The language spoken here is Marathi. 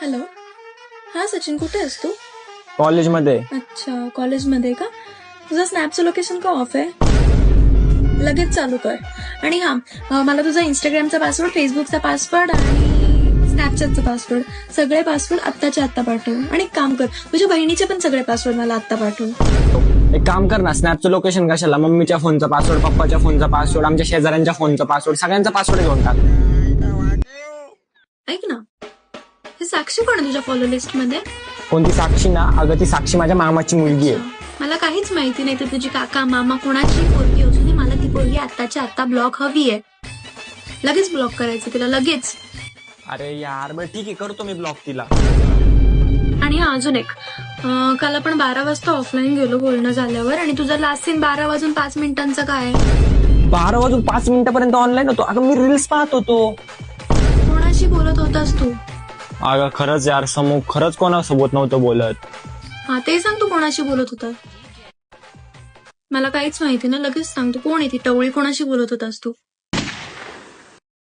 हॅलो. हा सचिन, कुठे आहेस तू? कॉलेजमध्ये. अच्छा, कॉलेजमध्ये का? तुझं स्नॅपचं लोकेशन का ऑफ आहे? लगेच चालू कर. आणि मला तुझा इंस्टाग्रामचा पासवर्ड, फेसबुकचा पासवर्ड आणि स्नॅपचॅटचा पासवर्ड, सगळे पासवर्ड आत्ताच्या आत्ता पाठव. आणि एक काम कर, तुझ्या बहिणीचे पण सगळे पासवर्ड मला आत्ता पाठव. एक काम कर ना, स्नॅपचं लोकेशन कशाला, मम्मीच्या फोनचा पासवर्ड, पप्पाच्या फोनचा पासवर्ड, आमच्या शेजाऱ्यांच्या फोनचा पासवर्ड, सगळ्यांचा पासवर्ड घेऊन टाक. ऐक ना, हे साक्षी कोण आहे तुझ्या फॉलो लिस्ट मध्ये? कोणती साक्षी ना? अगं ती साक्षी माझ्या मामाची मुलगी आहे. मला काहीच माहिती नाही तर तुझी काका मामा कोणाची पोरगी असू दे, मला ती पोरगी आत्ताच्या आत्ता ब्लॉक हवी आहे. लगेच ब्लॉक करायचं तिला, लगेच. अरे यार, बरं ठीक आहे, करतो मी ब्लॉक तिला. आणि अजून एक, काल आपण 12 वाजता ऑफलाईन गेलो बोलणं झाल्यावर, आणि तुझा लास्ट सीन 12 वाजून 5 मिनिटांचा काय? 12 वाजून 5 मिनिटापर्यंत ऑनलाईन होतो. अगं मी रील्स पाहत होतो. कोणाशी बोलत होतास तू? अगं खरंच यार समूह, खरंच कोणासोबत नव्हतं बोलत. हा, ते सांग, तू कोणाशी बोलत होता? मला काहीच माहिती ना, लगेच सांग, तू कोण आहे ती टवळी, कोणाशी बोलत होतास तू?